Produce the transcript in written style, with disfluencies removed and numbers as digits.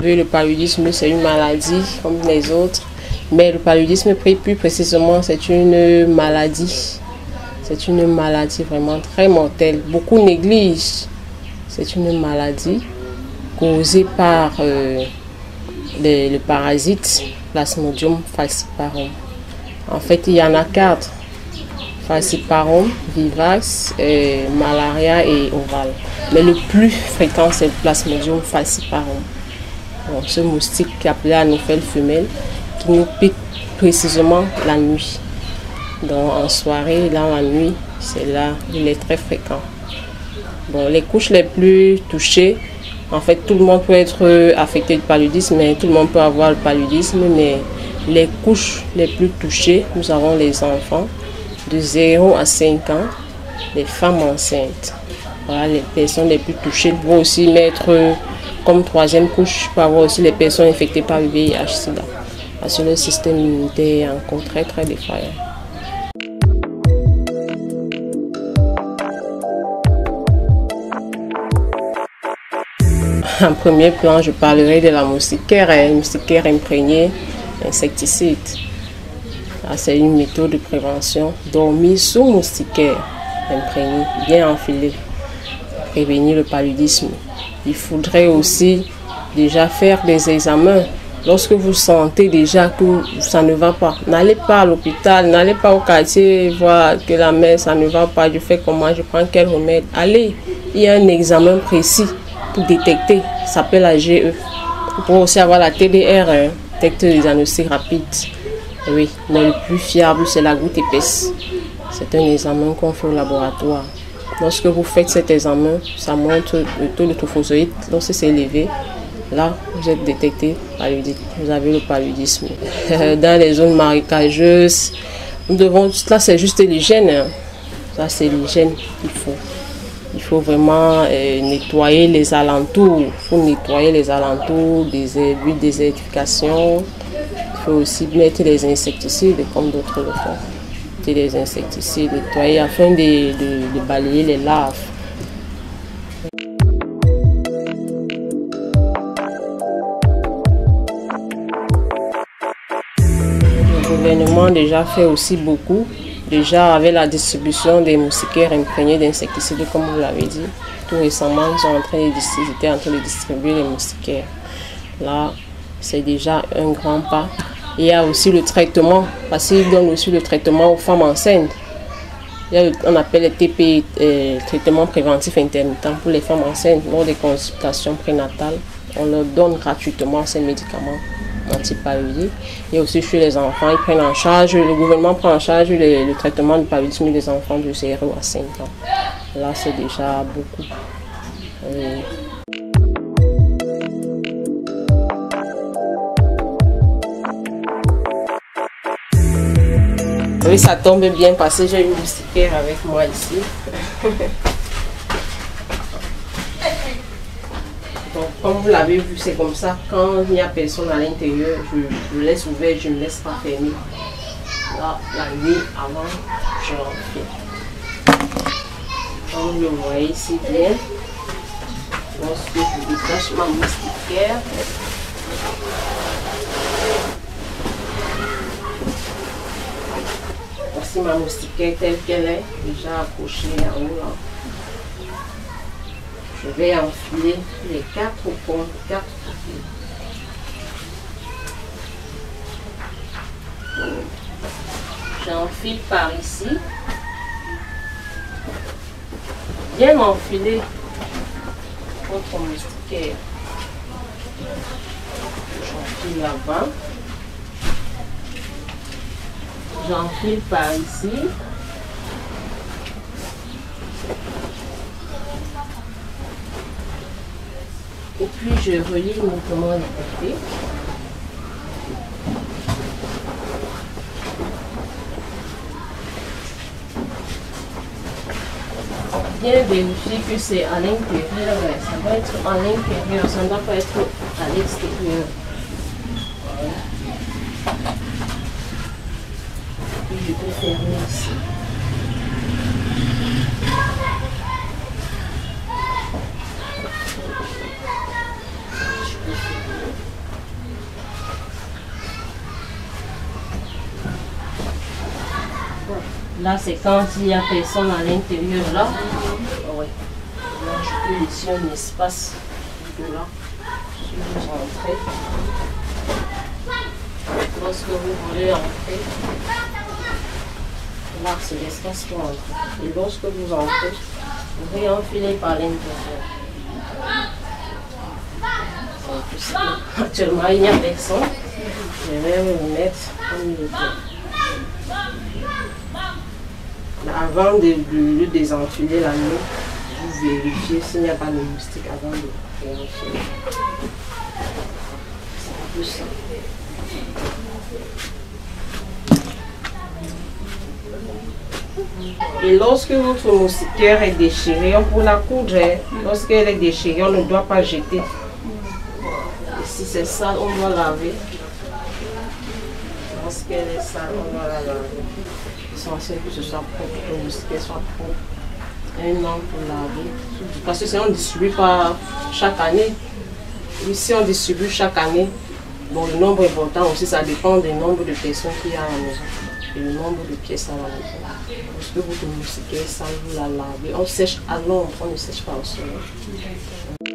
savez, le paludisme, c'est une maladie comme les autres. Mais le paludisme, plus précisément, c'est une maladie. C'est une maladie vraiment très mortelle. Beaucoup négligent. C'est une maladie causée par le parasite Plasmodium falciparum. En fait, il y en a 4. Falciparum, vivax, malaria et ovale. Mais le plus fréquent, c'est le Plasmodium falciparum. Bon, ce moustique appelé Anophèle femelle qui nous pique précisément la nuit. Donc en soirée, dans la nuit, c'est là, il est très fréquent. Bon, les couches les plus touchées, en fait, tout le monde peut être affecté du paludisme, mais tout le monde peut avoir le paludisme, mais les couches les plus touchées, nous avons les enfants de 0 à 5 ans, les femmes enceintes. Voilà les personnes les plus touchées. Vous pouvez aussi mettre comme 3e couche, pour avoir aussi les personnes infectées par le VIH/SIDA. Parce que le système immunitaire est encore très défaillant. En premier plan, je parlerai de la moustiquaire, une moustiquaire imprégnée d'insecticides. C'est une méthode de prévention. Dormir sous moustiquaire imprégnée, bien enfilée, pour prévenir le paludisme. Il faudrait aussi déjà faire des examens. Lorsque vous sentez déjà que ça ne va pas, n'allez pas à l'hôpital, n'allez pas au quartier voir que la mère, ça ne va pas, je fais comment, je prends quel remède. Allez, il y a un examen précis pour détecter, ça s'appelle la GE. Vous pouvez aussi avoir la TDR, détecteur des diagnostics rapides. Oui, mais le plus fiable, c'est la goutte épaisse. C'est un examen qu'on fait au laboratoire. Lorsque vous faites cet examen, ça montre le taux de trophozoïde. Lorsque c'est élevé, là, vous êtes détecté paludique. Vous avez le paludisme. Dans les zones marécageuses, nous devons, là, c'est juste l'hygiène. Ça, c'est l'hygiène qu'il faut. Il faut vraiment nettoyer les alentours. Il faut nettoyer les alentours, des désertification. Il faut aussi mettre des insecticides comme d'autres le font. Des insecticides, nettoyer afin de balayer les larves. Le gouvernement déjà fait aussi beaucoup. Déjà avec la distribution des moustiquaires imprégnées d'insecticides, comme vous l'avez dit. Tout récemment, ils sont en train de distribuer les moustiquaires. Là, c'est déjà un grand pas. Il y a aussi le traitement, parce qu'ils donnent aussi le traitement aux femmes enceintes. On appelle le TPI, traitement préventif intermittent pour les femmes enceintes. Lors des consultations prénatales, on leur donne gratuitement ces médicaments antipaludiques. Et aussi chez les enfants, ils prennent en charge, le gouvernement prend en charge le traitement du paludisme des enfants de 0 à 5 ans. Là, c'est déjà beaucoup. Oui, ça tombe bien parce que j'ai une moustiquaire avec moi ici. Donc, comme vous l'avez vu, c'est comme ça. Quand il n'y a personne à l'intérieur, je laisse ouvert, je ne laisse pas fermer. Là, la nuit, avant, je l'enfile. Comme vous le voyez ici bien, lorsque je détache ma moustiquaire, voici ma moustiquaire telle qu'elle est, déjà accrochée en haut là. Je vais enfiler les 4 points, 4 côtés. J'enfile par ici. Bien enfiler votre moustiquaire. J'enfile là-bas. J'enfile par ici. Et puis je relie lentement les côtés. Bien vérifier que c'est à l'intérieur, ça doit être à l'intérieur, ça ne doit pas être à l'extérieur. Voilà. Et je peux fermer ici. Là, c'est quand il n'y a personne à l'intérieur. Là, ouais. Là, je peux laisser un espace de là. Si vous rentrez. Lorsque vous voulez entrer, là, c'est l'espace pour entrer. Et lorsque vous entrez, vous pouvez enfiler par l'intérieur. Actuellement, il n'y a personne. Je vais me mettre en milieu. Avant de désenfiler la nuit, vous vérifiez s'il n'y a pas de moustique avant de désenfiler. C'est un peu ça. Et lorsque votre moustiquaire est déchirée, pour la coudre, lorsqu'elle est déchirée, on ne doit pas jeter. Et si c'est sale, on doit laver. Lorsqu'elle est sale, on doit la laver. L'essentiel que ce soit propre, que le moustiquaire soit propre. Un an pour laver. Parce que sinon on ne distribue pas chaque année. Ici on distribue chaque année. Bon, le nombre important aussi, ça dépend du nombre de personnes qu'il y a à la maison. Et le nombre de pièces à la maison. Lorsque votre moustiquaire est sale, vous la lavez. On sèche à l'ombre, on ne sèche pas au soleil.